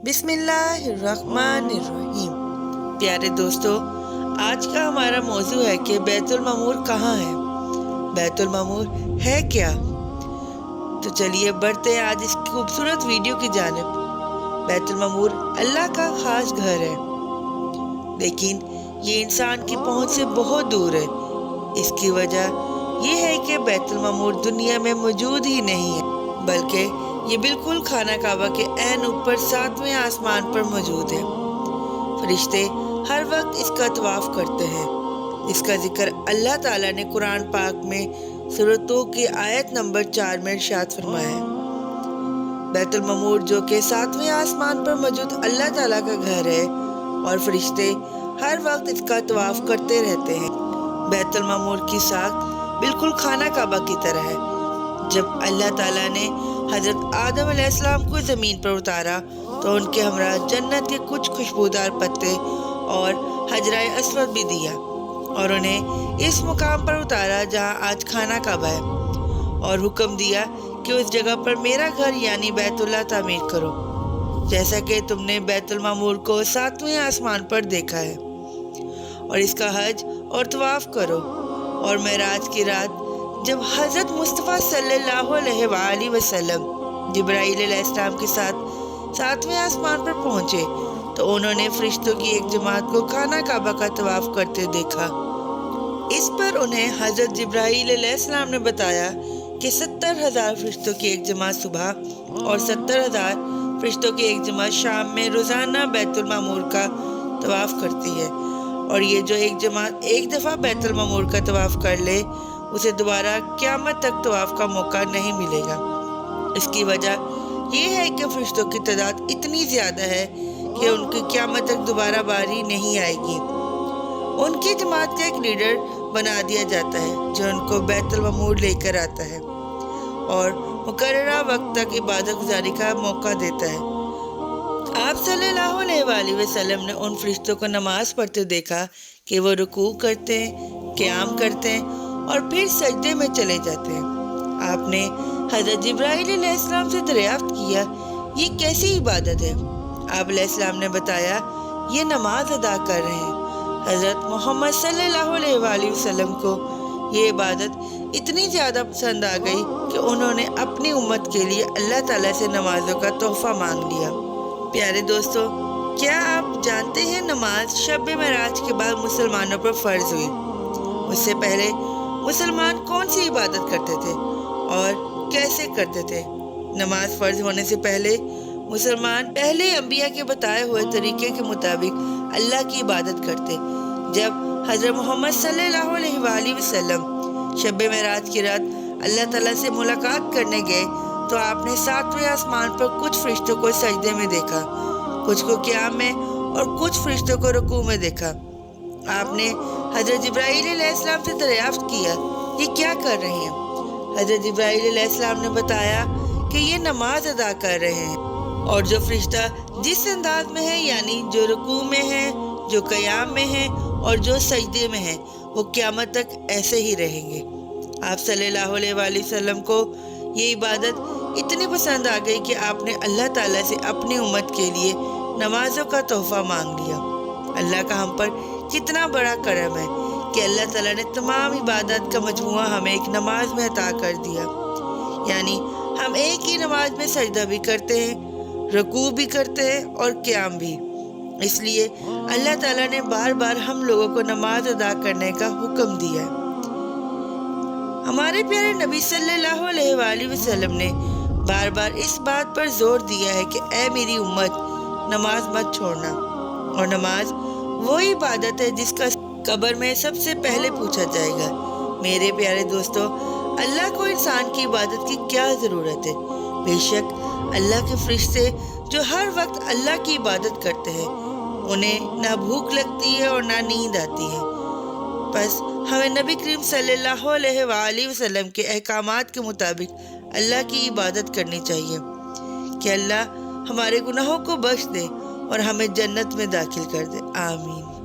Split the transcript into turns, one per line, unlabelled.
بسم اللہ الرحمن الرحیم۔ پیارے دوستو، آج کا ہمارا موضوع ہے کہ بیت المعمور کہاں ہے؟ بیت المعمور ہے کیا؟ تو چلیے بڑھتے ہیں آج اس خوبصورت ویڈیو کی جانب۔ بیت المعمور اللہ کا خاص گھر ہے، لیکن یہ انسان کی پہنچ سے بہت دور ہے۔ اس کی وجہ یہ ہے کہ بیت المعمور دنیا میں موجود ہی نہیں ہے، بلکہ یہ بالکل خانہ کعبہ کے عین اوپر 7ویں آسمان پر موجود ہے۔ فرشتے ہر وقت اس کا طواف کرتے ہیں۔ اس کا ذکر اللہ تعالیٰ نے قرآن پاک میں سورۃ طور کی آیت نمبر 4 میں ارشاد فرمایا ہے۔ بیت المعمور جو کہ 7ویں آسمان پر موجود اللہ تعالیٰ کا گھر ہے، اور فرشتے ہر وقت اس کا طواف کرتے رہتے ہیں۔ بیت المعمور کی ساخت بالکل خانہ کعبہ کی طرح ہے۔ جب اللہ تعالیٰ نے حضرت آدم علیہ السلام کو زمین پر اتارا تو ان کے ہمراہ جنت کے کچھ خوشبودار پتے اور حجرہ اسود بھی دیا، اور انہیں اس مقام پر اتارا جہاں آج خانہ کعبہ ہے، اور حکم دیا کہ اس جگہ پر میرا گھر یعنی بیت اللہ تعمیر کرو، جیسا کہ تم نے بیت المعمور کو 7ویں آسمان پر دیکھا ہے، اور اس کا حج اور طواف کرو۔ اور معراج کی رات جب حضرت مصطفیٰ صلی اللہ علیہ وآلہ وسلم جبرائیل علیہ السلام کے ساتھ 7ویں آسمان پر پہنچے تو انہوں نے فرشتوں کی ایک جماعت کو خانہ کعبہ کا طواف کرتے دیکھا۔ اس پر انہیں حضرت جبرائیل علیہ السلام نے بتایا کہ 70,000 فرشتوں کی ایک جماعت صبح اور 70,000 فرشتوں کی ایک جماعت شام میں روزانہ بیت المعمور کا طواف کرتی ہے، اور یہ جو ایک جماعت ایک دفعہ بیت المعمور کا طواف کر لے اسے دوبارہ قیامت تک طواف کا موقع نہیں ملے گا۔ اس کی وجہ یہ ہے کہ فرشتوں کی تعداد اتنی زیادہ ہے کہ ان کی قیامت تک دوبارہ باری نہیں آئے گی۔ ان کی جماعت کا ایک لیڈر بنا دیا جاتا ہے جو ان کو بیت المعمور لے کر آتا ہے اور مقررہ وقت تک عبادت گزاری کا موقع دیتا ہے۔ آپ صلی اللہ علیہ وآلہ وسلم نے ان فرشتوں کو نماز پڑھتے دیکھا کہ وہ رکوع کرتے ہیں، قیام کرتے ہیں اور پھر سجدے میں چلے جاتے ہیں۔ آپ نے حضرت جبرائیل علیہ السلام سے دریافت کیا، یہ کیسی عبادت ہے؟ آپ علیہ السلام نے بتایا، یہ نماز ادا کر رہے ہیں۔ حضرت محمد صلی اللہ علیہ وآلہ وسلم کو یہ عبادت اتنی زیادہ پسند آ گئی کہ انہوں نے اپنی امت کے لیے اللہ تعالیٰ سے نمازوں کا تحفہ مانگ لیا۔ پیارے دوستو، کیا آپ جانتے ہیں نماز شب معراج کے بعد مسلمانوں پر فرض ہوئی؟ اس سے پہلے مسلمان کون سی عبادت کرتے تھے اور کیسے کرتے تھے؟ نماز فرض ہونے سے پہلے مسلمان پہلے انبیاء کے بتائے ہوئے طریقے کے مطابق اللہ کی عبادت کرتے۔ جب حضرت محمد صلی اللہ علیہ وآلہ وسلم شب معراج کی رات اللہ تعالیٰ سے ملاقات کرنے گئے تو آپ نے 7ویں آسمان پر کچھ فرشتوں کو سجدے میں دیکھا، کچھ کو قیام میں اور کچھ فرشتوں کو رکوع میں دیکھا۔ آپ نے حضرت جبرائیل علیہ السلام سے دریافت کیا، یہ کیا کر رہے ہیں؟ حضرت جبرائیل علیہ السلام نے بتایا کہ یہ نماز ادا کر رہے ہیں، اور جو فرشتہ جس انداز میں ہے، یعنی جو رکوع میں ہے، جو قیام میں ہے اور جو سجدے میں ہے، وہ قیامت تک ایسے ہی رہیں گے۔ آپ صلی اللہ علیہ وآلہ وسلم کو یہ عبادت اتنی پسند آ گئی کہ آپ نے اللہ تعالیٰ سے اپنی امت کے لیے نمازوں کا تحفہ مانگ لیا۔ اللہ کا ہم پر کتنا بڑا کرم ہے کہ اللہ تعالیٰ نے تمام عبادت کا مجموعہ ہمیں ایک نماز میں عطا کر دیا، یعنی ہم ایک ہی نماز میں سجدہ بھی کرتے ہیں، رکوع بھی کرتے ہیں اور قیام بھی۔ اس لیے اللہ تعالیٰ نے بار بار ہم لوگوں کو نماز ادا کرنے کا حکم دیا ہے۔ ہمارے پیارے نبی صلی اللہ علیہ وآلہ وسلم نے بار بار اس بات پر زور دیا ہے کہ اے میری امت، نماز مت چھوڑنا، اور نماز وہ عبادت ہے جس کا قبر میں سب سے پہلے پوچھا جائے گا۔ میرے پیارے دوستو، اللہ کو انسان کی عبادت کی کیا ضرورت ہے؟ بے شک اللہ کے فرشتے جو ہر وقت اللہ کی عبادت کرتے ہیں، انہیں نہ بھوک لگتی ہے اور نہ نیند آتی ہے۔ بس ہمیں نبی کریم صلی اللہ علیہ وآلہ وسلم کے احکامات کے مطابق اللہ کی عبادت کرنی چاہیے کہ اللہ ہمارے گناہوں کو بخش دے اور ہمیں جنت میں داخل کر دے۔ آمین۔